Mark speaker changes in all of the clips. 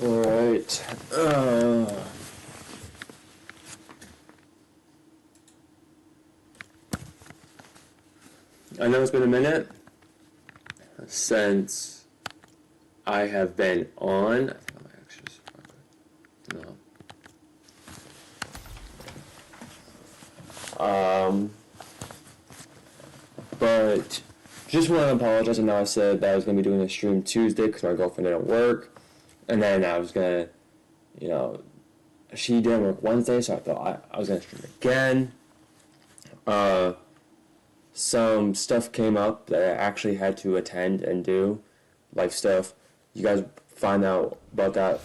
Speaker 1: Alright. I know it's been a minute since I have been on. I think I might actually just but just want to apologize. I know I said that I was going to be doing a stream Tuesday because my girlfriend didn't work. And then I was going to, she didn't work Wednesday, so I thought I was going to stream again. Some stuff came up that I actually had to attend and do, life stuff. You guys find out about that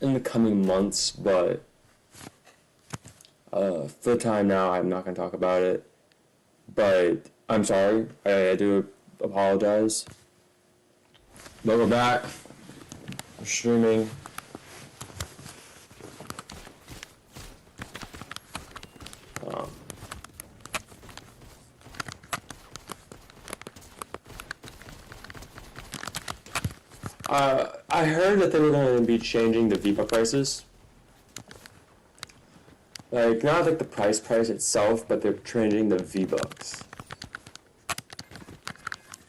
Speaker 1: in the coming months, but for the time now, I'm not going to talk about it. But I'm sorry. I do apologize. But we're back. We're streaming. I heard that they were going to be changing the V-Buck prices. Like, not like the price itself, but they're changing the V-Bucks.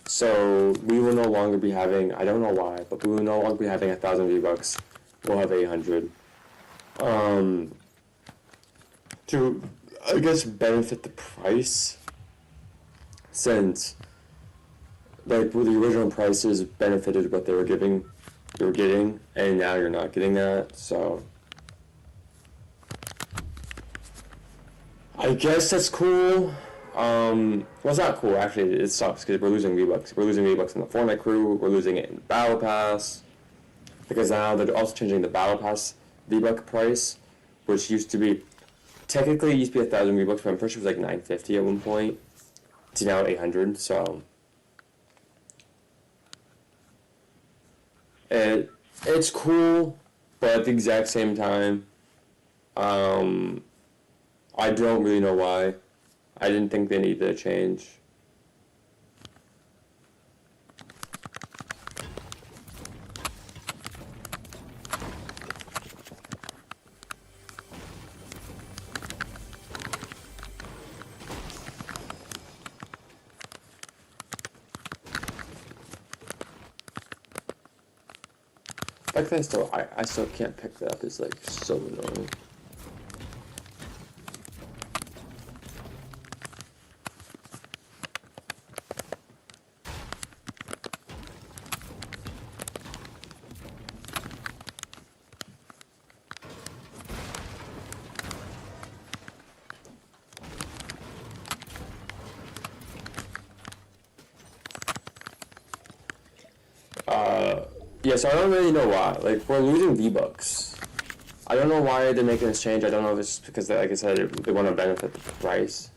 Speaker 1: So, we will no longer be having, I don't know why, but we will no longer be having 1,000 V-Bucks. We'll have 800. To, I guess, benefit the price, since, like, well, the original prices benefited what they were getting, and now you're not getting that, so I guess that's cool. Well, it's not cool, actually. It sucks because we're losing V-Bucks. We're losing V-Bucks in the Fortnite crew. We're losing it in the Battle Pass, because now they're also changing the Battle Pass V-Buck price, which used to be, technically it used to be 1,000 V-Bucks, but I'm pretty sure it was like 950 at one point. It's now 800, so it's cool, but at the exact same time, I don't really know why. I didn't think they needed a change. Like that still, I still can't pick that up. It's like so annoying. Yeah, so I don't really know why. Like, we're losing V-Bucks. I don't know why they're making this change. I don't know if it's because, like I said, they want to benefit the price.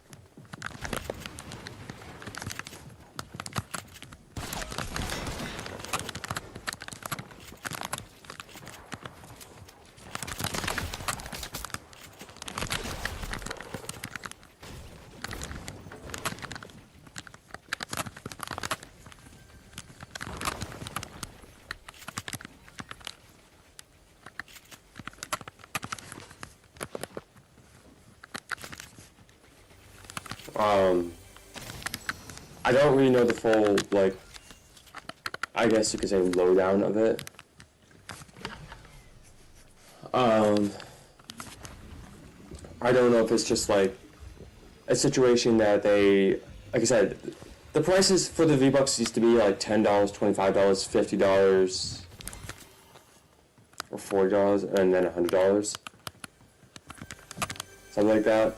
Speaker 1: I don't really know the full, like, I guess you could say lowdown of it. I don't know if it's just like a situation that they, like I said, the prices for the V-Bucks used to be like $10, $25, $50, or $40, and then $100. Something like that.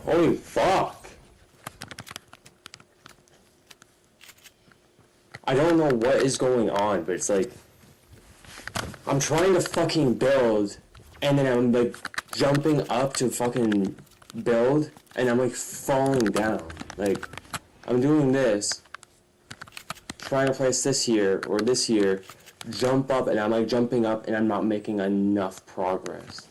Speaker 1: Holy fuck. I don't know what is going on, but it's like, I'm trying to fucking build, and then I'm like jumping up to fucking build, and I'm like falling down. Like, I'm doing this, trying to place this here, or this here, jump up, and I'm like jumping up, and I'm not making enough progress.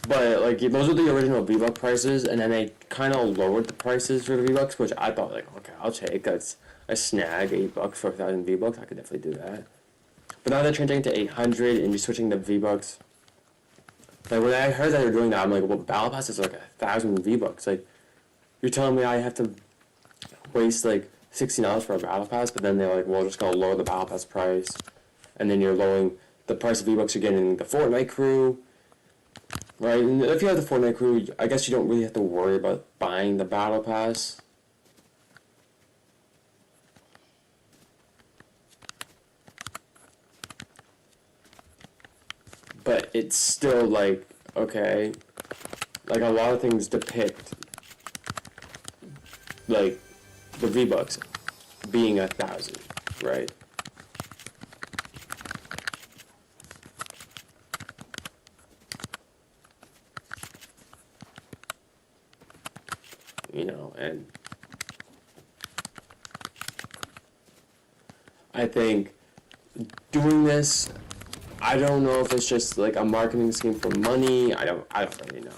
Speaker 1: But like those are the original V-Buck prices, and then they kind of lowered the prices for the V-Bucks, which I thought like, okay, I'll take. That's a snag, $8 for 1,000 V-Bucks. I could definitely do that. But now they're changing to 800, and you're switching the V-Bucks. Like when I heard that they're doing that, I'm like, well, Battle Pass is like 1,000 V-Bucks. Like, you're telling me I have to waste like $60 for a Battle Pass, but then they're like, well, we're just gonna lower the Battle Pass price, and then you're lowering the price of V-Bucks you're getting the Fortnite crew. Right, and if you have the Fortnite crew, I guess you don't really have to worry about buying the Battle Pass. But it's still like, okay, like a lot of things depict, like, the V-Bucks being 1,000, right? You know, and I think doing this, I don't know if it's just like a marketing scheme for money. I don't really know.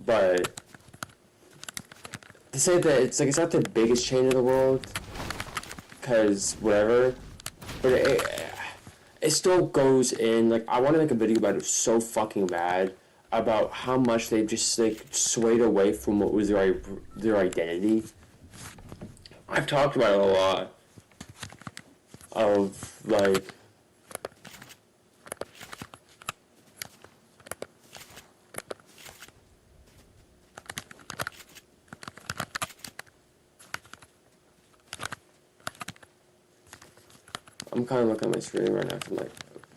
Speaker 1: But to say that it's like it's not the biggest chain in the world, cause whatever, but it still goes in. Like, I want to make a video about it so fucking bad about how much they've just like swayed away from what was their identity. I've talked about it a lot of like I'm kind of looking at my screen right now. I'm like,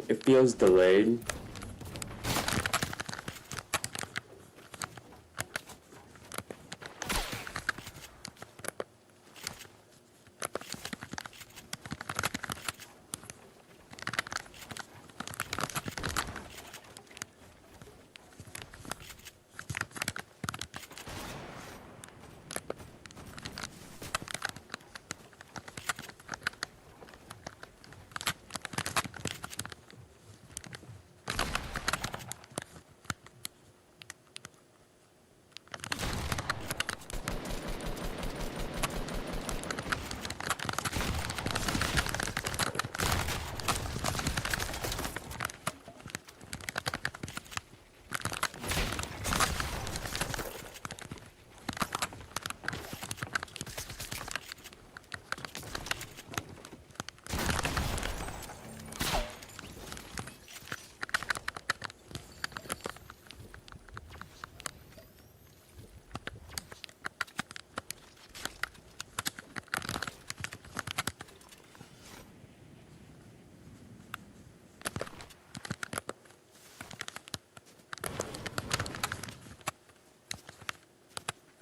Speaker 1: it feels delayed.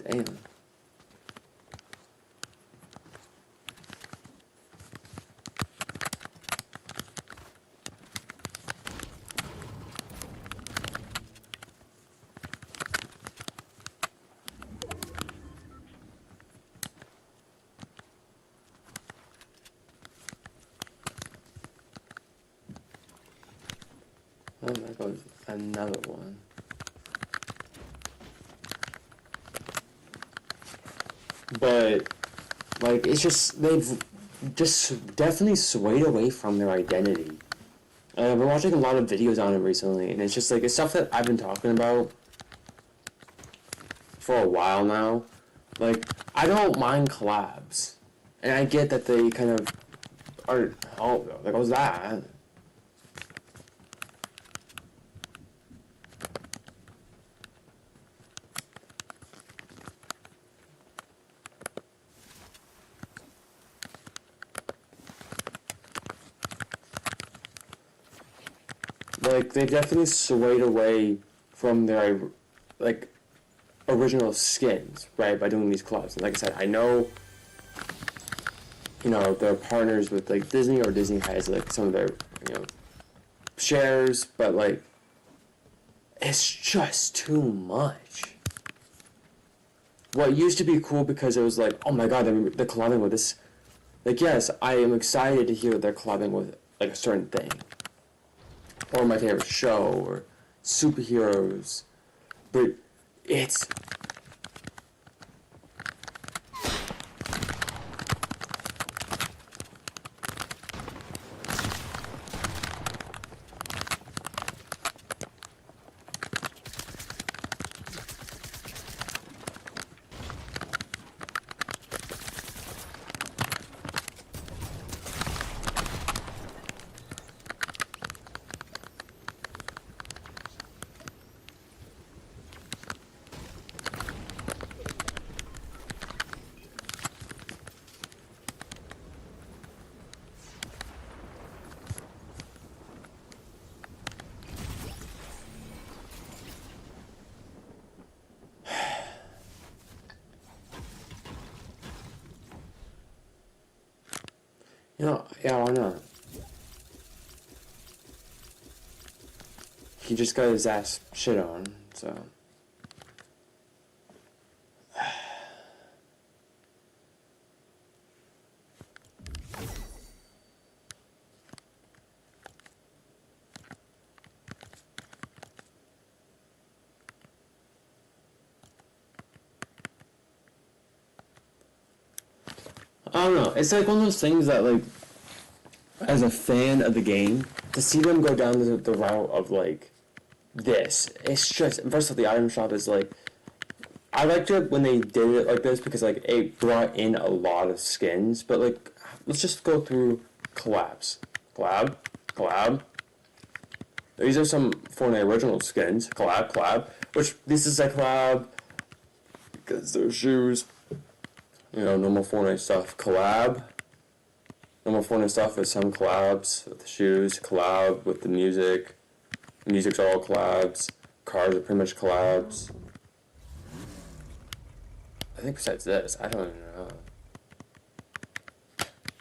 Speaker 1: Damn. Oh, there goes another one. But, like, it's just, they've just definitely swayed away from their identity. I've been watching a lot of videos on it recently, and it's just, like, it's stuff that I've been talking about for a while now. Like, I don't mind collabs. And I get that they kind of are, oh, there goes that. Like, they definitely swayed away from their, like, original skins, right, by doing these collabs. And like I said, I know, you know, they're partners with, like, Disney, or Disney has, like, some of their, you know, shares, but, like, it's just too much. What used to be cool because it was like, oh my god, they're collabing with this. Like, yes, I am excited to hear that they're collabing with, like, a certain thing. Or my favorite show, or superheroes. But it's... You know, yeah, why not? He just got his ass shit on, so... I don't know. It's like one of those things that, like, as a fan of the game, to see them go down the route of, like, this, it's just... First of all, the item shop is, like... I liked it when they did it like this because, like, it brought in a lot of skins, but, like, let's just go through collabs. Collab, collab. These are some Fortnite original skins. Collab, collab. Which, this is a collab because they're shoes. You know, normal Fortnite stuff. Collab. Normal Fortnite stuff is some collabs with the shoes. Collab with the music. Music's all collabs. Cars are pretty much collabs. I think besides this, I don't even know.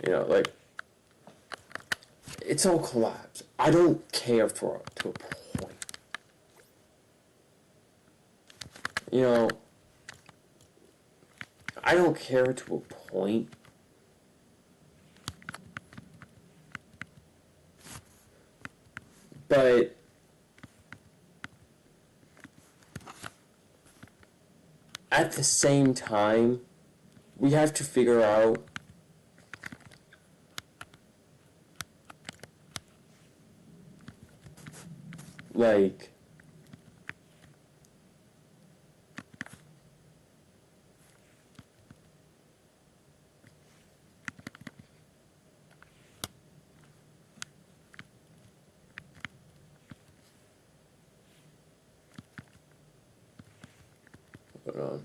Speaker 1: You know, like, it's all collabs. I don't care for it to a point. You know, I don't care to a point. But at the same time, we have to figure out like hold on.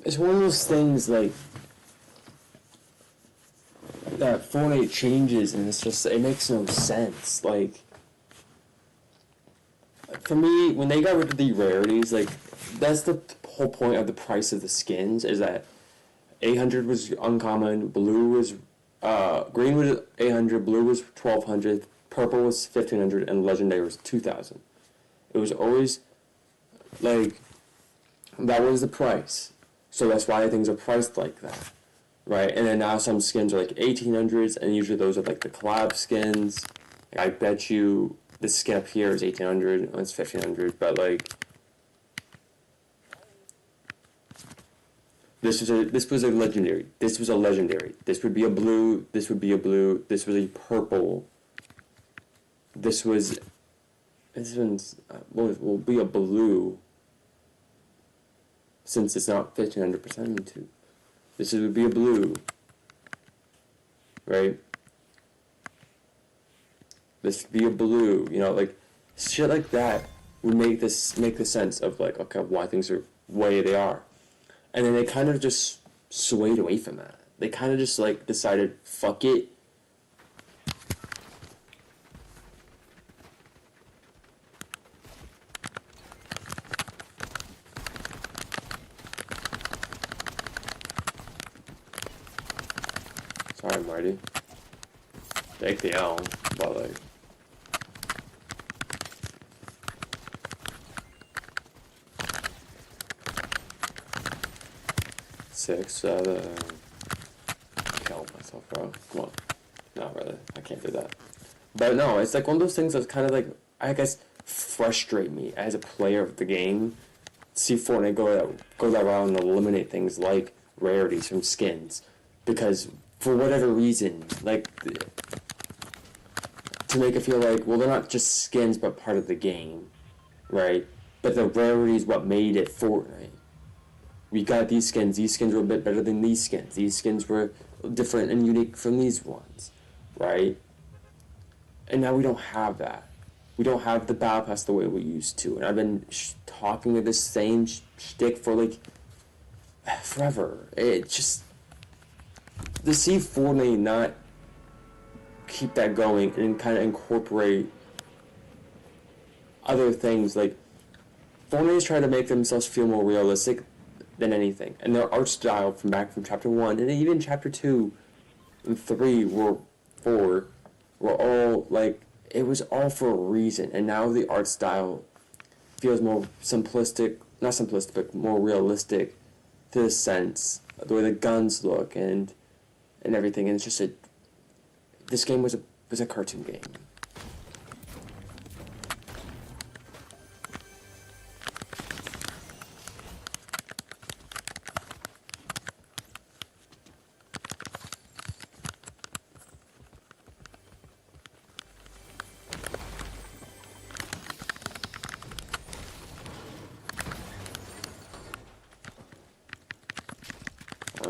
Speaker 1: it's one of those things like that Fortnite changes, and it's just it makes no sense. Like for me, when they got rid of the rarities, like that's the whole point of the price of the skins is that 800 was uncommon, blue was green was 800, blue was 1200, purple was 1500, and legendary was 2000. It was always like that was the price. So that's why things are priced like that. Right? And then now some skins are like 1800s, and usually those are like the collab skins. Like, I bet you this skin up here is 1800, and it's 1500, but like this was a legendary. This was a legendary. This would be a blue. This would be a blue. This was a purple. This one's will be a blue. Since it's not 1500% into, this would be a blue, right? This would be a blue. You know, like shit like that would make the sense of like okay why things are the way they are. And then they kind of just swayed away from that. They kind of just like decided, fuck it. Sorry, Marty. Take the L, but like. Six out of kill myself, bro. Come on. Not really. I can't do that. But no, it's like one of those things that's kind of like, I guess, frustrate me as a player of the game. See Fortnite go that route and eliminate things like rarities from skins. Because for whatever reason, like, to make it feel like, well, they're not just skins but part of the game, right? But the rarity is what made it Fortnite. We got these skins were a bit better than these skins were different and unique from these ones, right? And now we don't have that. We don't have the Battle Pass the way we used to, and I've been talking with this same shtick for like forever. It just, to see Fortnite not keep that going and kind of incorporate other things, like Fortnite is trying to make themselves feel more realistic than anything, and their art style from chapter 1 and even chapter 2 and 3 were 4 were all like it was all for a reason, and now the art style feels more simplistic, not simplistic, but more realistic to the sense the way the guns look and everything, and it's just this game was a cartoon game.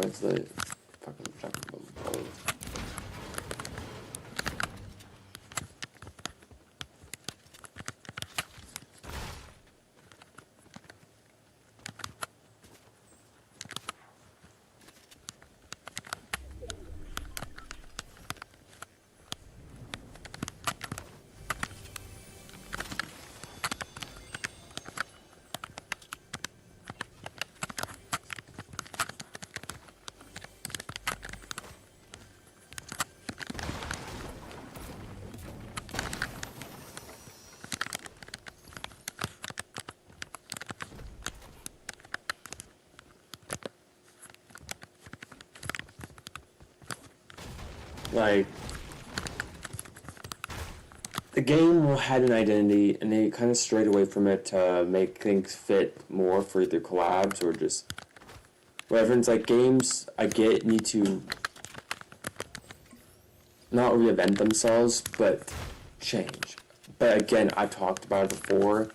Speaker 1: It's like fucking like the game had an identity, and they kind of strayed away from it to make things fit more for either collabs or just whatever. It's like games I get need to not reinvent themselves, but change. But again, I've talked about it before.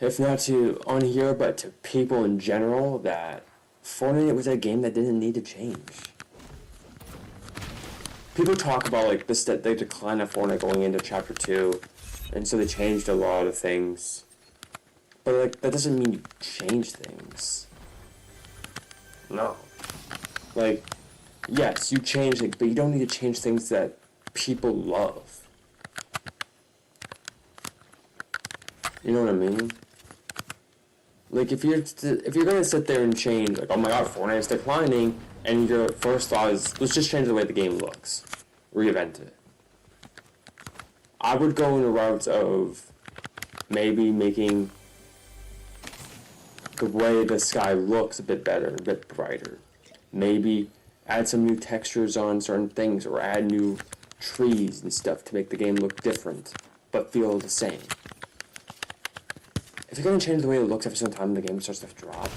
Speaker 1: If not to on here, but to people in general, that Fortnite was a game that didn't need to change. People talk about like the decline of Fortnite going into chapter 2, and so they changed a lot of things. But like that doesn't mean you change things. No. Like, yes, you change it, but you don't need to change things that people love. You know what I mean? Like, if you're gonna sit there and change, like, oh my god, Fortnite is declining, and your first thought is, let's just change the way the game looks. Reinvent it. I would go in the route of maybe making the way the sky looks a bit better, a bit brighter. Maybe add some new textures on certain things, or add new trees and stuff to make the game look different, but feel the same. If you're going to change the way it looks after some time, the game starts to drop.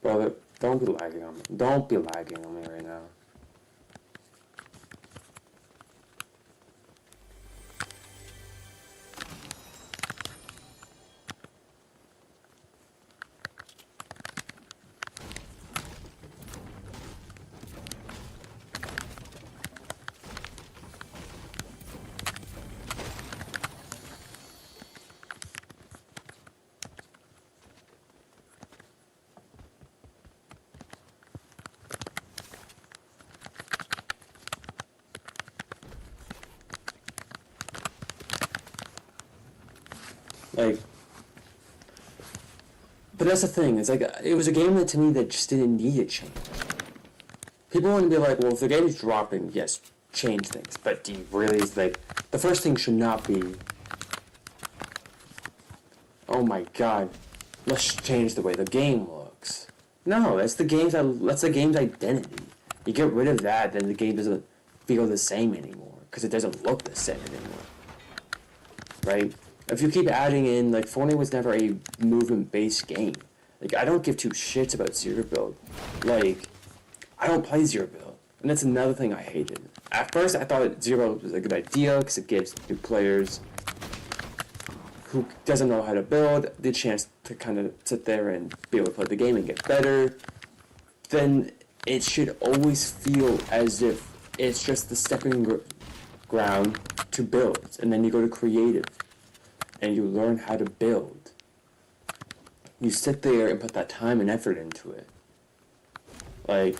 Speaker 1: Brother, don't be lagging on me. Don't be lagging on me right now. Like, but that's the thing. It's like it was a game that to me that just didn't need a change. People want to be like, well, if the game is dropping, yes, change things. But do you really like the first thing should not be, oh my god, let's change the way the game looks. No, that's the game's identity. You get rid of that, then the game doesn't feel the same anymore because it doesn't look the same anymore, right? If you keep adding in, like, Fortnite was never a movement-based game. Like, I don't give two shits about Zero Build. Like, I don't play Zero Build. And that's another thing I hated. At first, I thought Zero Build was a good idea because it gives new players who doesn't know how to build the chance to kind of sit there and be able to play the game and get better. Then it should always feel as if it's just the stepping ground to build. And then you go to creative. And you learn how to build. You sit there and put that time and effort into it. Like,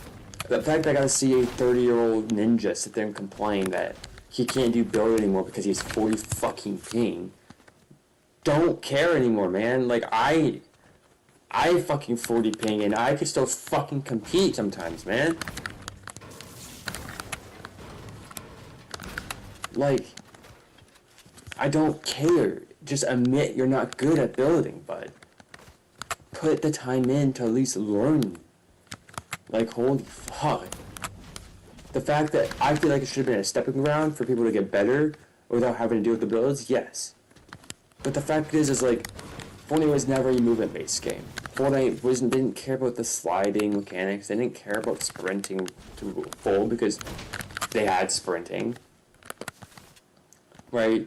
Speaker 1: the fact that I gotta see a 30-year-old ninja sit there and complain that he can't do build anymore because he's 40 fucking ping. Don't care anymore, man. Like, I fucking 40 ping and I could still fucking compete sometimes, man. Like, I don't care. Just admit you're not good at building, bud. Put the time in to at least learn. Like, holy fuck. The fact that I feel like it should have been a stepping ground for people to get better without having to deal with the builds, yes. But the fact is like, Fortnite was never a movement-based game. Fortnite didn't care about the sliding mechanics. They didn't care about sprinting to full because they had sprinting. Right?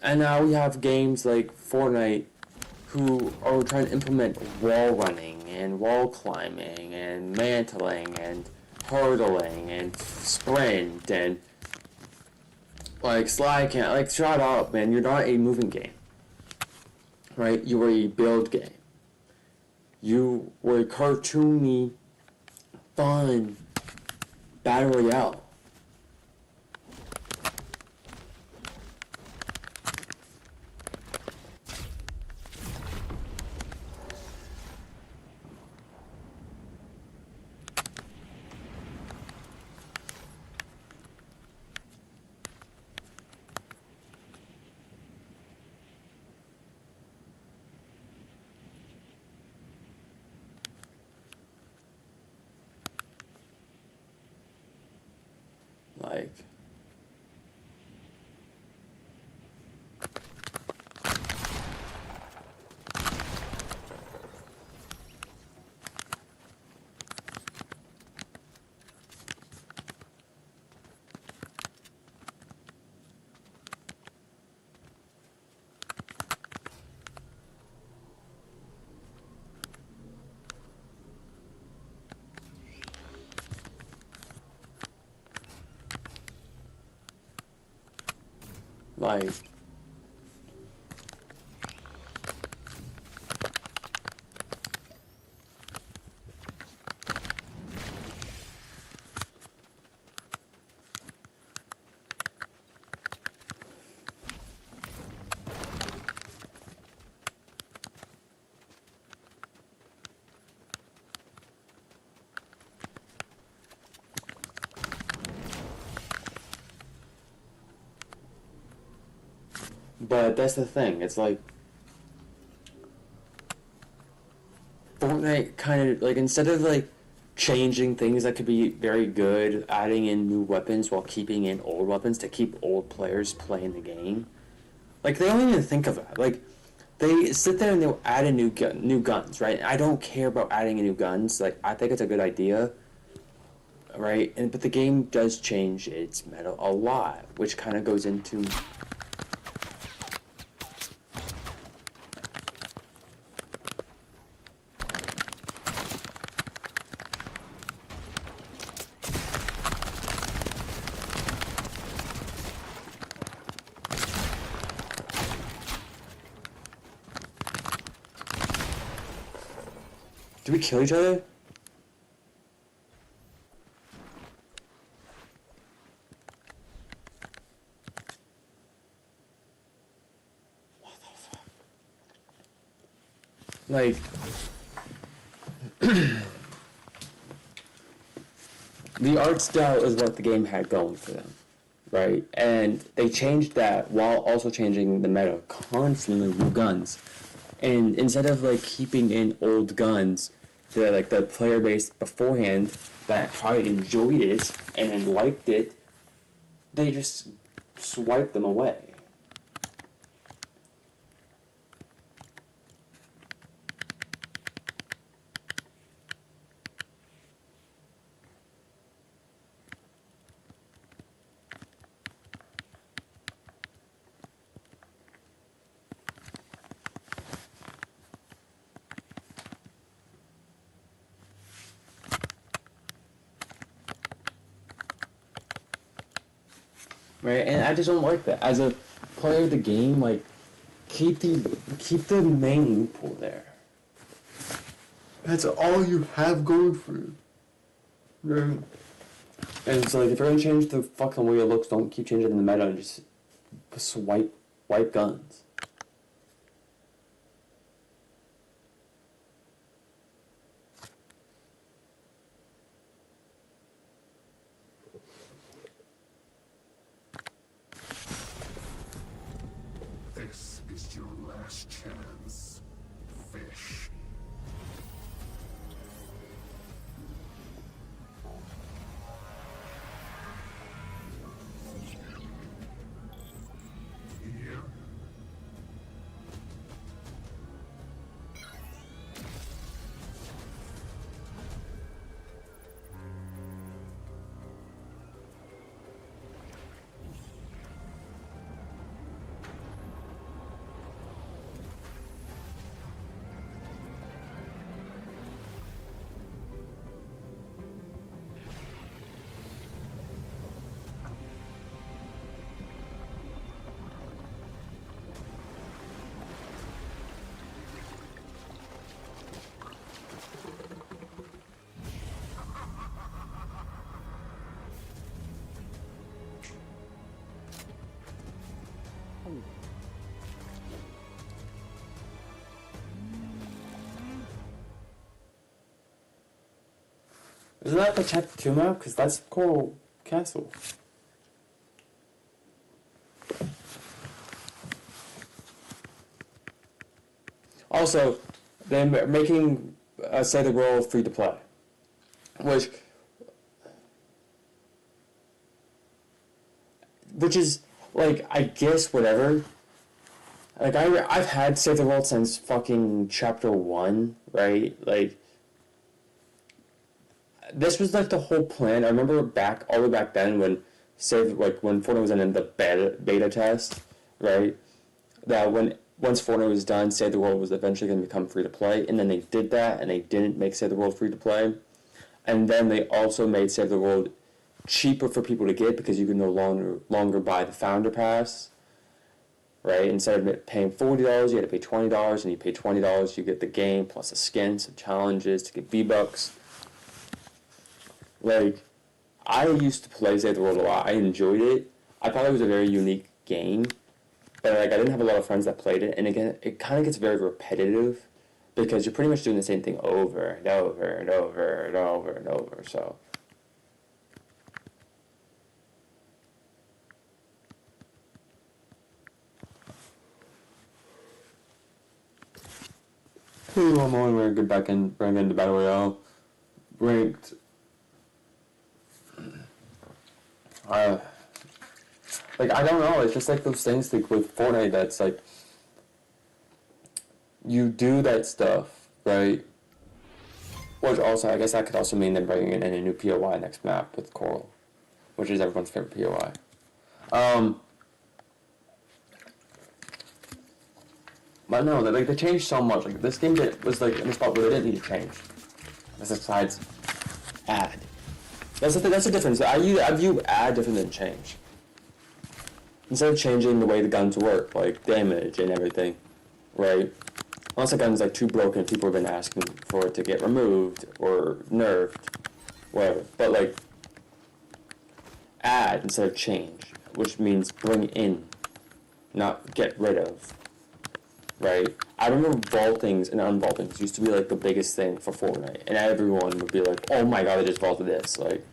Speaker 1: And now we have games like Fortnite who are trying to implement wall running and wall climbing and mantling and hurdling and sprint and like slide can't like shut up, man. You're not a moving game, right? You were a build game. You were a cartoony, fun battle royale. Like, like, but that's the thing. It's like Fortnite kind of like instead of like changing things that could be very good, adding in new weapons while keeping in old weapons to keep old players playing the game. Like they don't even think of that. Like they sit there and they'll add in new guns, right? I don't care about adding in new guns. Like I think it's a good idea, right? And but the game does change its meta a lot, which kind of goes into do we kill each other? What the fuck? Like, the art style is what the game had going for them, right? And they changed that while also changing the meta constantly with new guns. And instead of like keeping in old guns, the player base beforehand that probably enjoyed it and then liked it, they just swipe them away. Right, and I just don't like that. As a player of the game, like keep the main loophole there. That's all you have going for you. Right. And so like if you're gonna change the fucking way it looks, don't keep changing the meta and just wipe guns.
Speaker 2: This is your last chance, fish. Here
Speaker 1: Isn't that the chapter 2 map? Because that's Coral Castle. Also, they're making Save the World free to play. Which is, like, I guess whatever. Like, I've had Save the World since fucking chapter 1, right? Like, this was, like, the whole plan. I remember all the way back then when when Fortnite was in the beta test, right? That once Fortnite was done, Save the World was eventually going to become free to play, and then they did that, and they didn't make Save the World free to play. And then they also made Save the World cheaper for people to get because you could no longer buy the Founder Pass, right? Instead of paying $40, you had to pay $20, and you pay $20, you get the game plus a skin, some challenges to get V-Bucks. Like, I used to play Save the World a lot. I enjoyed it. I thought it was a very unique game, but like I didn't have a lot of friends that played it, and again, it kind of gets very repetitive because you're pretty much doing the same thing over and over and over and over and over. So. I'm only going to get back into Battle Royale. Ranked. Like, I don't know, it's just like those things like with Fortnite that's like, you do that stuff, right? Which also, I guess that could also mean them bringing in a new POI next map with Coral, which is everyone's favorite POI. But no, like they changed so much. Like this game was like in a spot where they didn't need to change. Besides, add. That's the difference. I view add different than change. Instead of changing the way the guns work, like damage and everything, right? Unless the gun's like too broken, people have been asking for it to get removed or nerfed, whatever. But like, add instead of change, which means bring in, not get rid of, right? I remember vaultings and unvaultings used to be like the biggest thing for Fortnite, and everyone would be like, "Oh my god, I just vaulted this!" Like.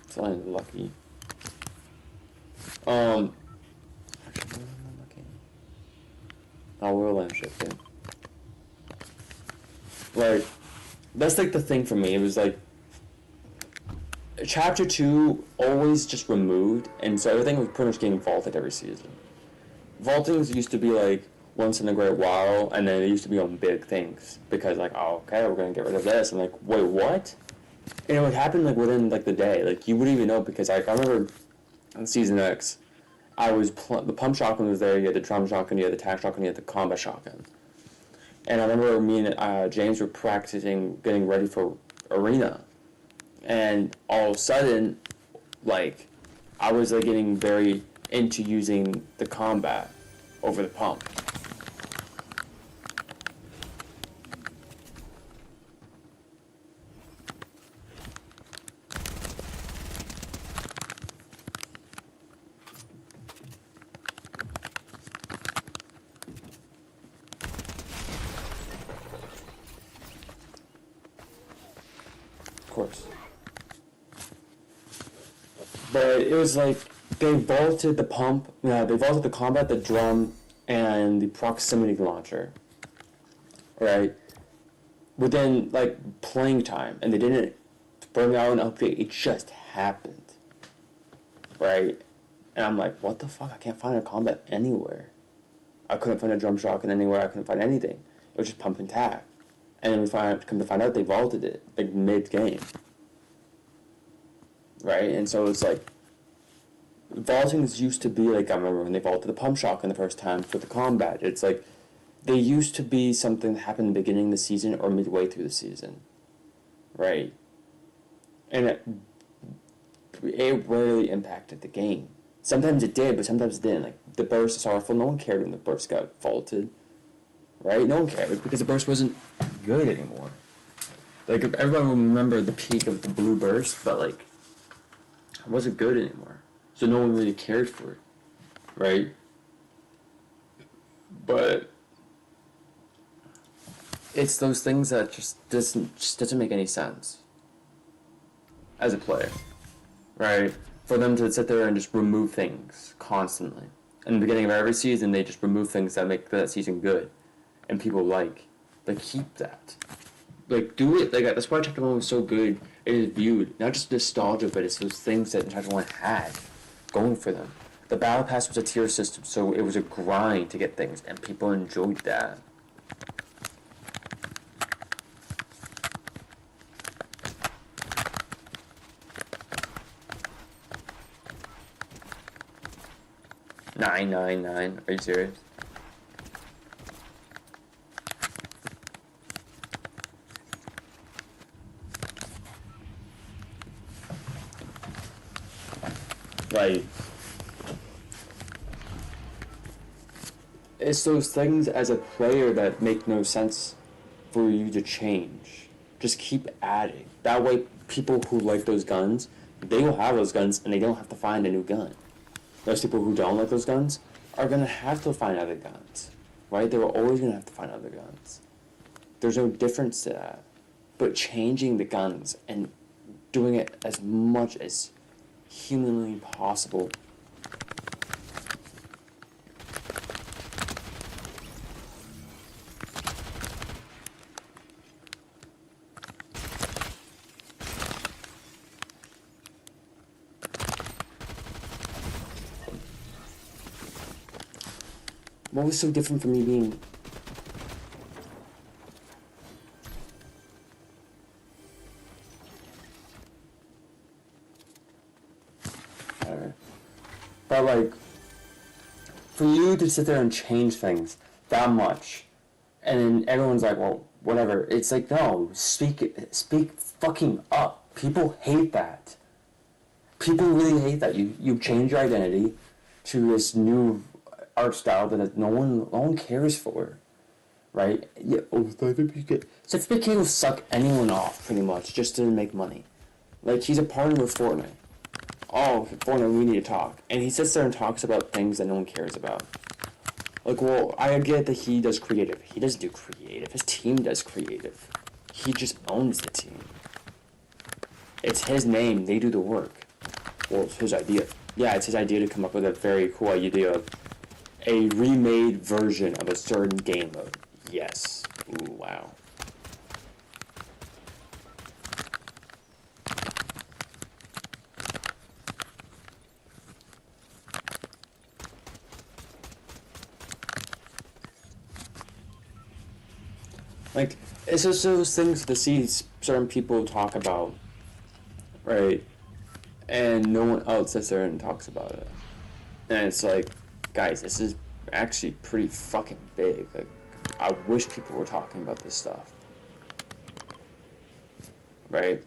Speaker 1: Flying lucky. Actually, where am I looking? Oh, we're land shifting. Like, that's like the thing for me. It was like, Chapter 2 always just removed, and so everything was pretty much getting vaulted every season. Vaultings used to be like once in a great while, and then it used to be on big things because like, oh, okay, we're gonna get rid of this. I'm like, wait, what? And it would happen like within like the day. Like you wouldn't even know because I remember on Season X, the pump shotgun was there. You had the drum shotgun, you had the tac shotgun, you had the combat shotgun. And I remember me and James were practicing getting ready for arena, and all of a sudden, like, I was like getting very into using the combat over the pump. Of course. But it was like they vaulted the pump, they vaulted the combat, the drum, and the proximity launcher, right? Within like playing time, and they didn't bring out an update. It just happened, right? And I'm like, what the fuck? I can't find a combat anywhere. I couldn't find a drum shotgun anywhere. I couldn't find anything. It was just pump and tack. And then come to find out they vaulted it like mid game. Right? And so it's like vaultings used to be like I remember when they vaulted the pump shotgun the first time for the combat. It's like they used to be something that happened in the beginning of the season or midway through the season. Right? And it rarely impacted the game. Sometimes it did, but sometimes it didn't. Like the burst is sorrowful, no one cared when the burst got vaulted. Right? No one cared because the burst wasn't good anymore. Like everyone will remember the peak of the blue burst, but like wasn't good anymore. So no one really cared for it, right? But it's those things that just doesn't make any sense as a player, right? For them to sit there and just remove things constantly. In the beginning of every season, they just remove things that make that season good, and people like keep that. Like, do it. Like, that's why Chapter 1 was so good. It is viewed, not just nostalgia, but it's those things that Chapter 1 had going for them. The Battle Pass was a tier system, so it was a grind to get things, and people enjoyed that. $9.99. Are you serious? Like, it's those things as a player that make no sense for you to change. Just keep adding. That way, people who like those guns, they will have those guns and they don't have to find a new gun. Those people who don't like those guns are going to have to find other guns, right? They're always going to have to find other guns. There's no difference to that. But changing the guns and doing it as much as humanly possible. What was so different from me being... But, like, for you to sit there and change things that much, and then everyone's like, well, whatever. It's like, no, speak fucking up. People hate that. People really hate that. You change your identity to this new art style that no one cares for, right? Yeah, Steph PK will suck anyone off pretty much just to make money. Like, he's a partner with Fortnite. Oh, Fortnite, we need to talk, and he sits there and talks about things that no one cares about. Like, well, I get that he does creative. He doesn't do creative. His team does creative. He just owns the team. It's his name. They do the work. Well, it's his idea. Yeah, it's his idea to come up with a very cool idea of a remade version of a certain game mode. Yes. Ooh, wow. Like, it's just those things to see certain people talk about, right? And no one else sits there and talks about it. And it's like, guys, this is actually pretty fucking big. Like, I wish people were talking about this stuff. Right?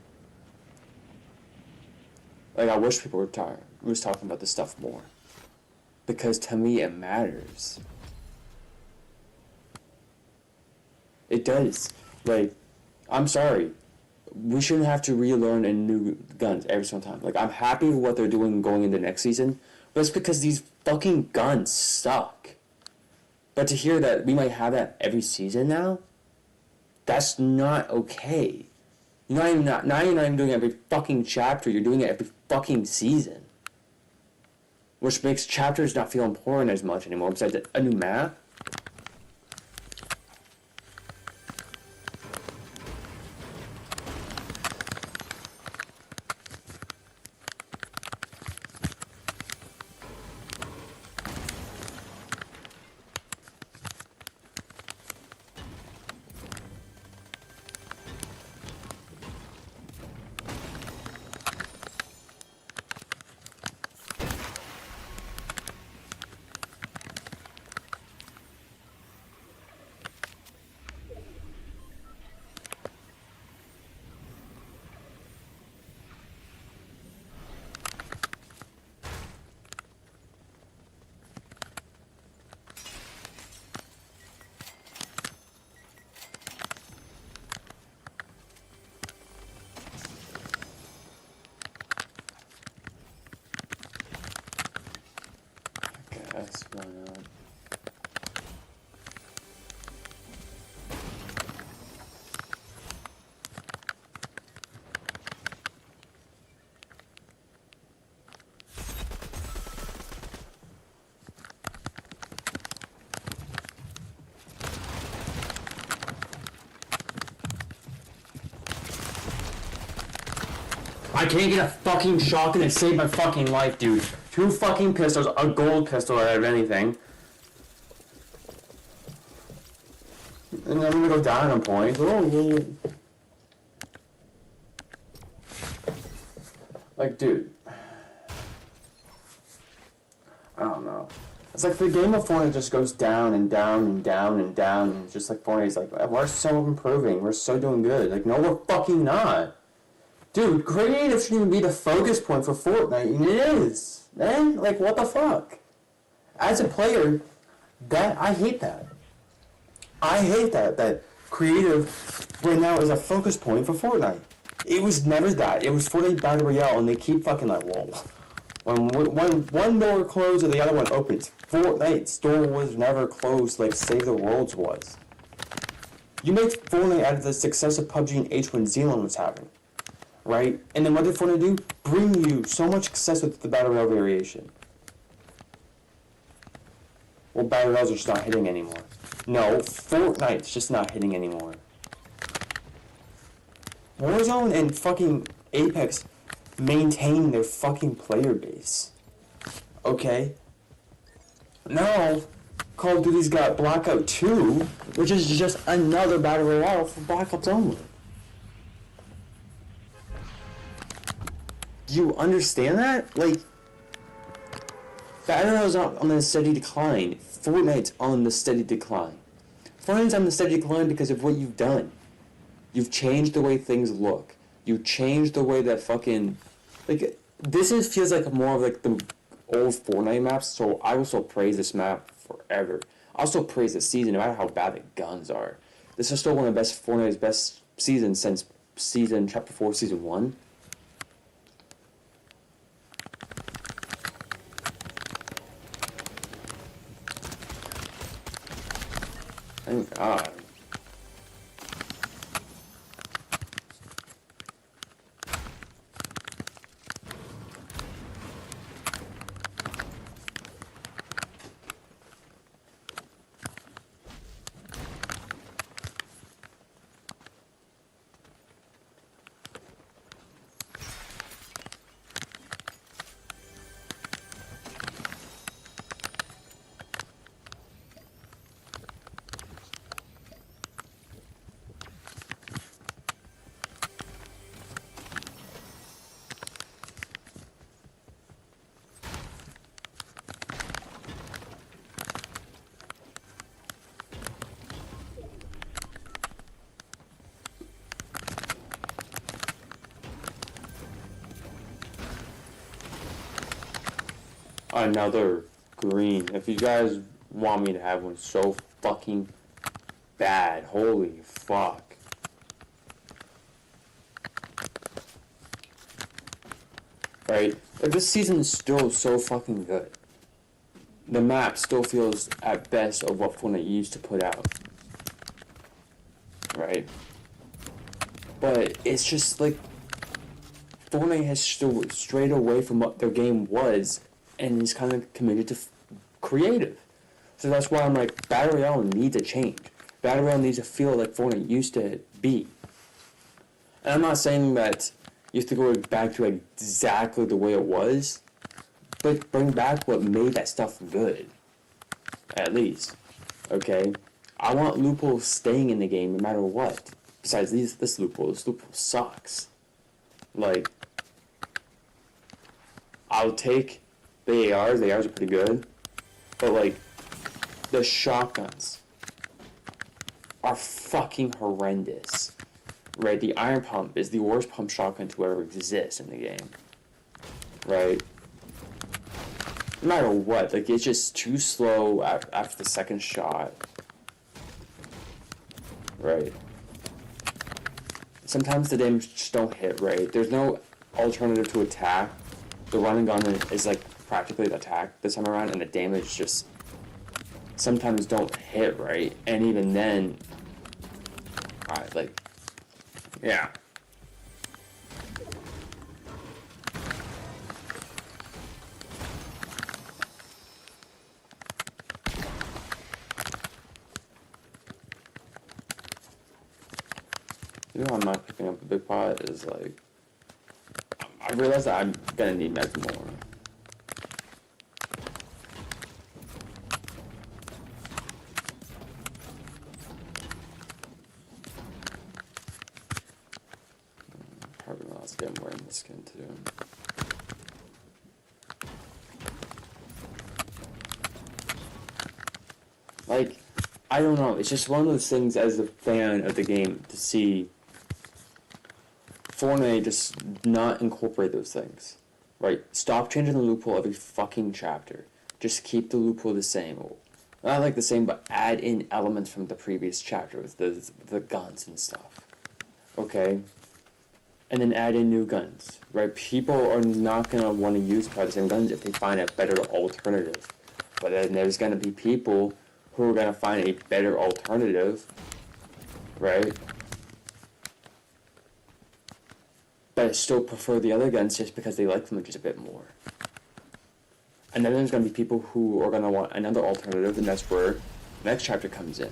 Speaker 1: Like, I wish people was talking about this stuff more. Because to me, it matters. It does. Like, I'm sorry. We shouldn't have to relearn a new guns every single time. Like, I'm happy with what they're doing going into next season, but it's because these fucking guns suck. But to hear that we might have that every season now, that's not okay. Now you're not even doing it every fucking chapter, you're doing it every fucking season. Which makes chapters not feel important as much anymore, besides a new map. guess why not? I can't get a fucking shotgun and save my fucking life, dude. 2 fucking pistols, a gold pistol out of anything. And I'm gonna go down on point. Oh. Like, dude. I don't know. It's like the game of Fortnite just goes down and down and down and down. And it's just like Fortnite's like, we're so improving. We're so doing good. Like, no, we're fucking not. Dude, creative shouldn't even be the focus point for Fortnite, and it is. Man, like, what the fuck? As a player, I hate that. I hate that creative right now is a focus point for Fortnite. It was never that. It was Fortnite Battle Royale, and they keep fucking like, whoa. When one door closes, the other one opens. Fortnite's door was never closed like Save the World's was. You made Fortnite out of the success of PUBG and H1Z1 was having. Right? And then what did Fortnite do? Bring you so much success with the Battle Royale variation. Well, Battle Royales are just not hitting anymore. No, Fortnite's just not hitting anymore. Warzone and fucking Apex maintain their fucking player base. Okay? Now, Call of Duty's got Blackout 2, which is just another Battle Royale for Black Ops only. Do you understand that? Like, Battle Royale's not on the steady decline. Fortnite's on the steady decline. Fortnite's on the steady decline because of what you've done. You've changed the way things look. You changed the way that fucking... Like, this feels like more of like the old Fortnite maps, so I will still praise this map forever. I'll still praise this season, no matter how bad the guns are. This is still one of the best Fortnite's best seasons since Chapter 4, Season 1. Thank God. Another green. If you guys want me to have one so fucking bad, holy fuck. Right? Like, this season is still so fucking good. The map still feels at best of what Fortnite used to put out. Right? But it's just like Fortnite has still strayed away from what their game was and is kind of committed to creative. So that's why I'm like, Battle Royale needs a change. Battle Royale needs to feel like Fortnite used to be. And I'm not saying that you have to go back to exactly the way it was, but bring back what made that stuff good. At least. Okay? I want loopholes staying in the game no matter what. Besides this loophole sucks. Like, I'll take the ARs are pretty good, but like, the shotguns are fucking horrendous. Right? The Iron Pump is the worst pump shotgun to ever exist in the game. Right? No matter what, like, it's just too slow after the second shot. Right? Sometimes the damage just don't hit right. There's no alternative to attack. The run and gun is like practically the attack this time around, and the damage just sometimes don't hit right, and even then, like, yeah. You know, I'm not picking up a big pot is like, I realize that I'm gonna need meds more. Probably not to get more in the skin too. Like, I don't know, it's just one of those things as a fan of the game to see Fortnite just not incorporate those things. Right? Stop changing the loophole every fucking chapter. Just keep the loophole the same. Not like the same, but add in elements from the previous chapter with the guns and stuff. Okay? And then add in new guns. Right? People are not going to want to use probably the same guns if they find a better alternative. But then there's going to be people who are going to find a better alternative. Right? But still prefer the other guns just because they like them just a bit more. And then there's going to be people who are going to want another alternative, and that's where the next chapter comes in.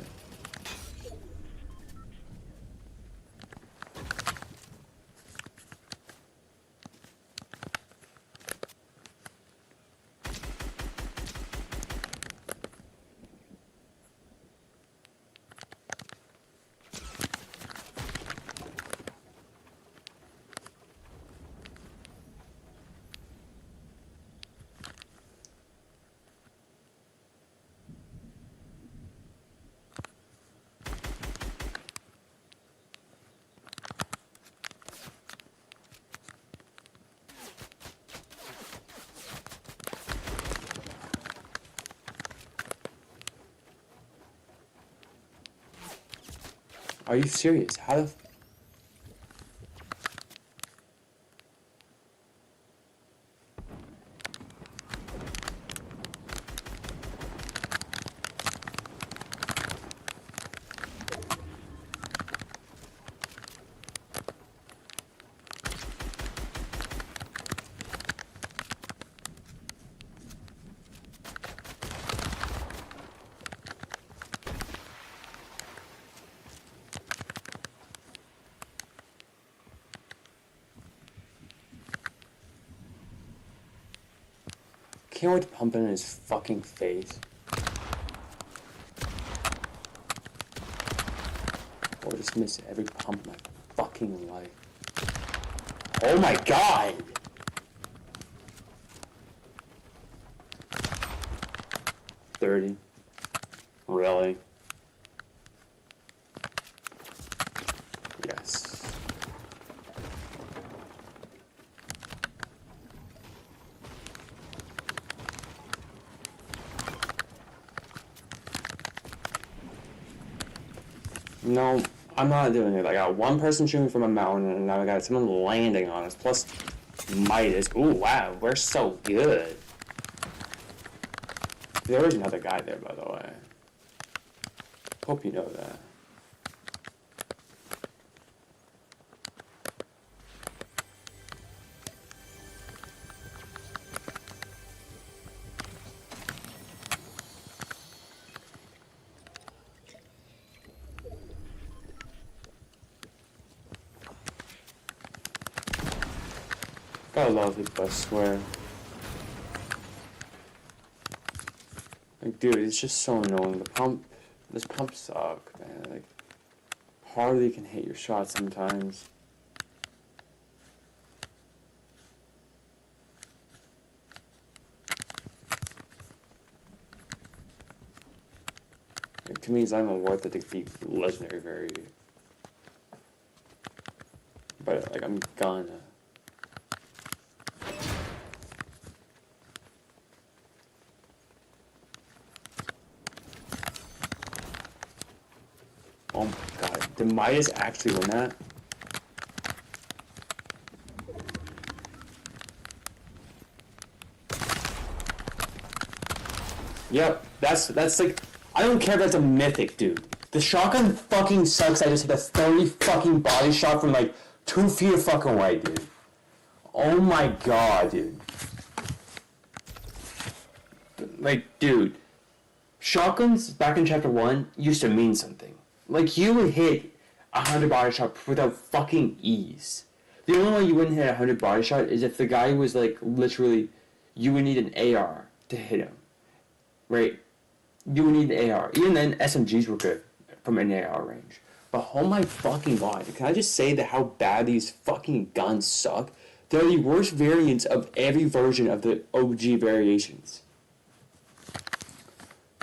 Speaker 1: Are you serious? How the... Can't wait to pump it in his fucking face. Or just miss every pump in my fucking life. Oh my god! $30. Really? Yes. No, I'm not doing it. I got one person shooting from a mountain, and now I got someone landing on us. Plus, Midas. Ooh, wow, we're so good. There was another guy there, by the way. Hope you know that. Gotta love it, I swear. Like, dude, it's just so annoying. This pump suck, man. Like, hardly can hit your shot sometimes. Like, to me, it's not even worth it to be legendary very. But, like, I'm gonna. Oh my god, did Midas actually win that? Yep, that's like, I don't care if that's a mythic, dude. The shotgun fucking sucks. I just hit a 30 fucking body shot from like 2 feet fucking away, dude. Oh my god, dude. Like, dude, shotguns back in chapter 1 used to mean something. Like, you would hit 100 body shot without fucking ease. The only way you wouldn't hit 100 body shot is if the guy was like literally, you would need an AR to hit him. Right? You would need an AR. Even then, SMGs were good from an AR range. But oh my fucking god, can I just say that how bad these fucking guns suck? They're the worst variants of every version of the OG variations.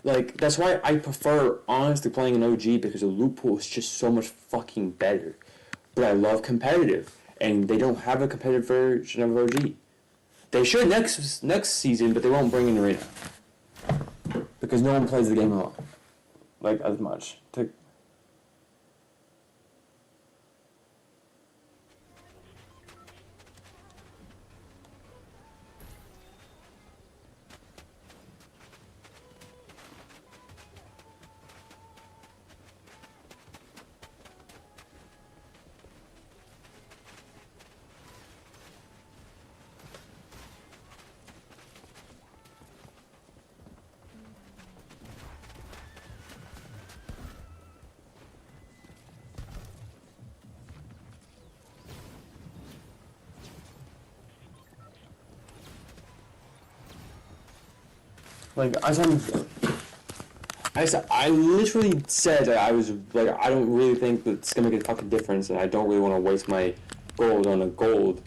Speaker 1: Like, that's why I prefer honestly playing an OG, because the loot pool is just so much fucking better. But I love competitive, and they don't have a competitive version of OG. They should next season, but they won't bring in Arena. Because no one plays the game like as much. Like, I literally said that I was like, I don't really think that it's gonna make a fucking difference, and I don't really want to waste my gold on a gold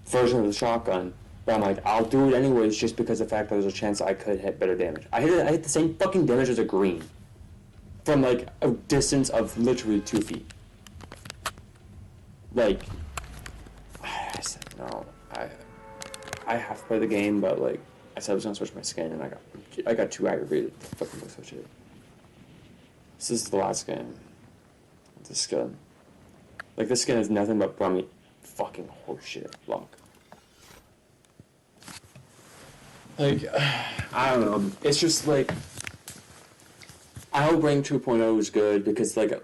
Speaker 1: version of the shotgun. But I'm like, I'll do it anyways, just because of the fact that there's a chance I could hit better damage. I hit the same fucking damage as a green, from like a distance of literally 2 feet. Like, I said no, I have to play the game, but like, I said I was gonna switch my skin, and I got too aggravated to fucking go switch it. This is the last game. This skin. Like, this skin is nothing but brummy fucking horseshit luck. Like, I don't know. It's just like, I hope Rank 2.0 is good, because like,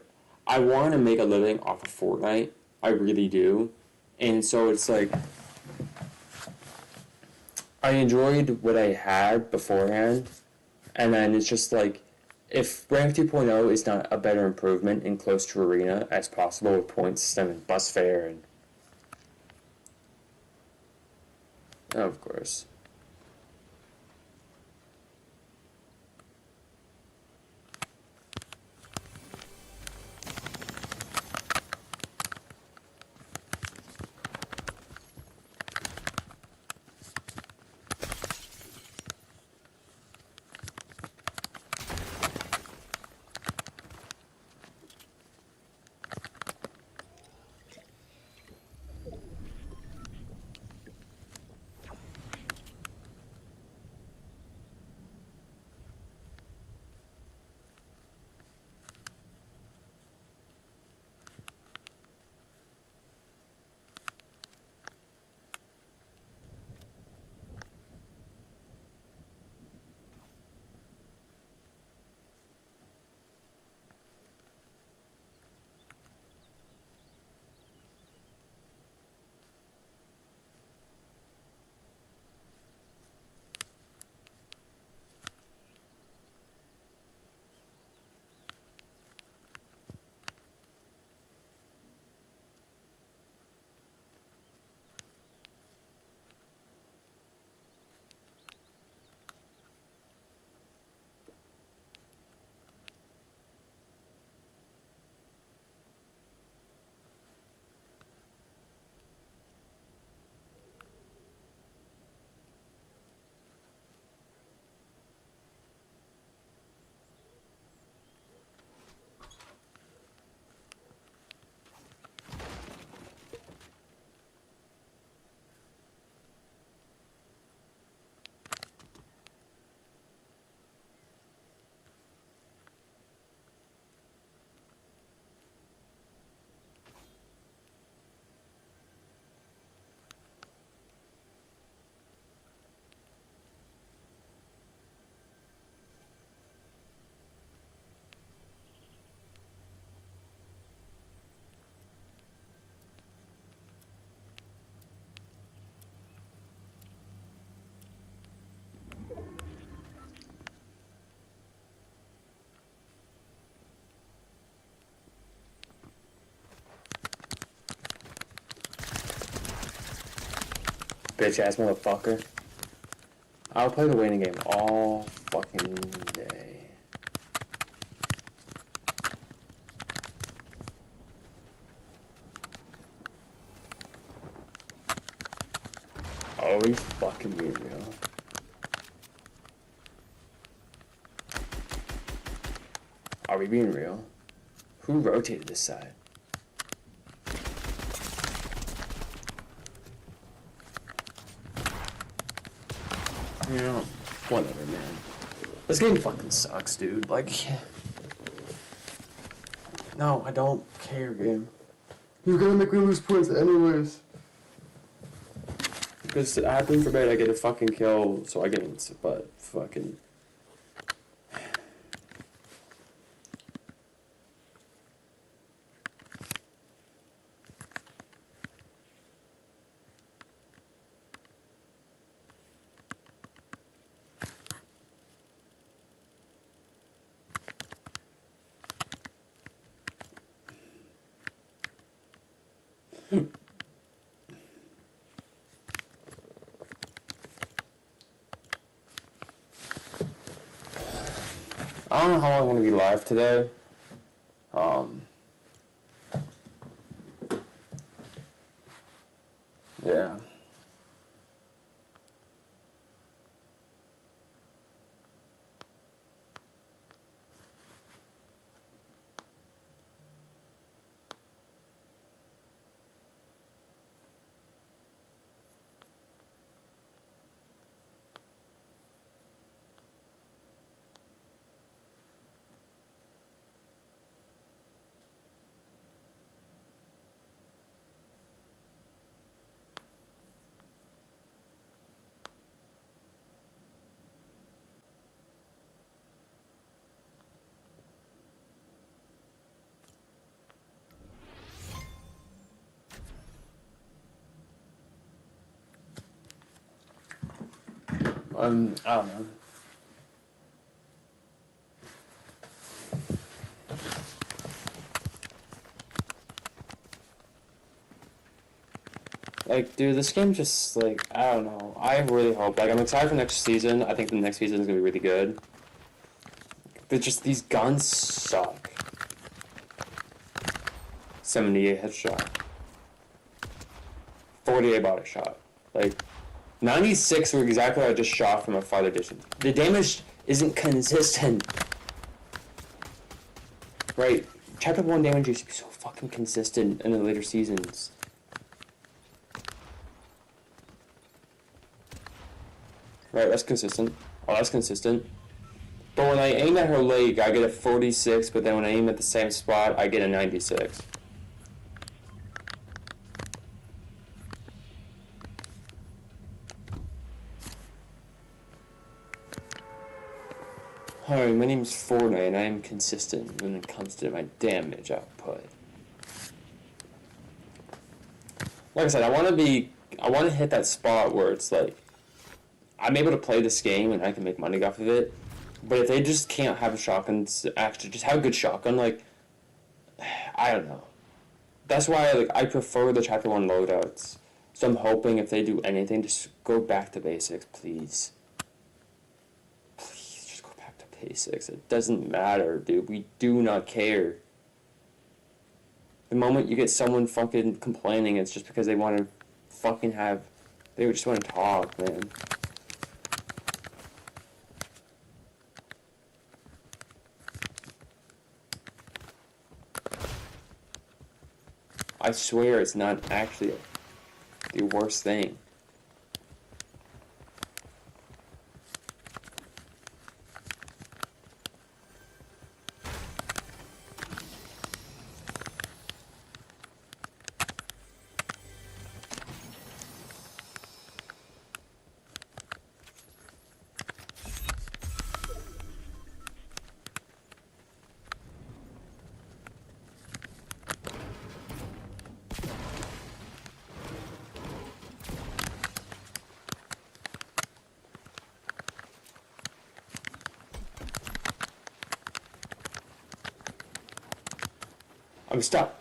Speaker 1: I want to make a living off of Fortnite. I really do. And so it's like, I enjoyed what I had beforehand, and then it's just like, if Rank 2.0 is not a better improvement in close to Arena as possible with point system and bus fare and... Oh, of course. Bitch ass motherfucker. I'll play the waiting game all fucking day. Are we fucking being real? Are we being real? Who rotated this side? You know, whatever, man. This game fucking sucks, dude. Like, no, I don't care, game. You're gonna make me lose points anyways. Because heaven forbid I get a fucking kill, so I get it, but fucking. I don't know how long I'm gonna be live today. Yeah. I don't know. Like, dude, this game just, like, I don't know. I really hope, like, I'm excited for next season. I think the next season is gonna be really good. But just, these guns suck. 78 headshot. 48 body shot. Like, 96 were exactly what I just shot from a farther distance. The damage isn't consistent. Right? Chapter 1 damage used to be so fucking consistent in the later seasons. Right, that's consistent. Oh, that's consistent. But when I aim at her leg, I get a 46, but then when I aim at the same spot, I get a 96. Hi, my name is Fortnite, and I am consistent when it comes to my damage output. Like I said, I want to hit that spot where it's like, I'm able to play this game and I can make money off of it. But if they just can't have a shotgun, actually just have a good shotgun, like, I don't know. That's why, like, I prefer the Chapter 1 loadouts. So I'm hoping if they do anything, just go back to basics, please. Please, just go back to basics. It doesn't matter, dude. We do not care. The moment you get someone fucking complaining, it's just because they want to fucking have... They just want to talk, man. I swear it's not actually the worst thing. I'm stuck.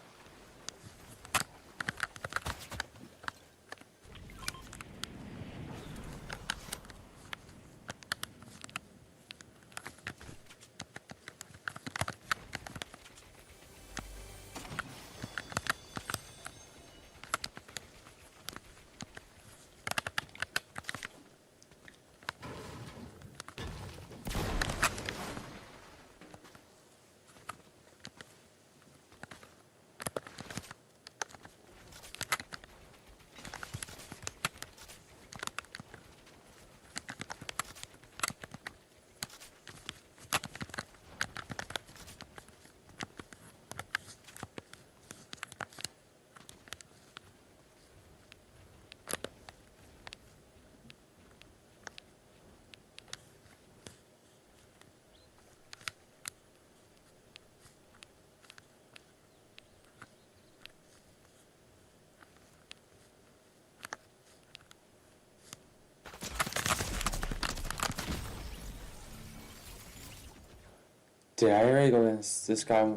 Speaker 1: Did I already go against this guy?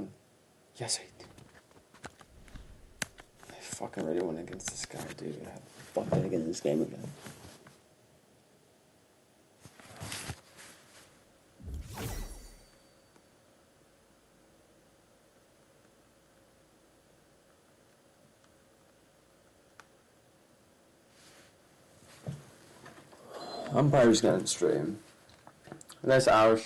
Speaker 1: Yes, I did. I fucking already went against this guy, dude. I fucked it again in this game again. I'm probably just gonna stream. Nice hour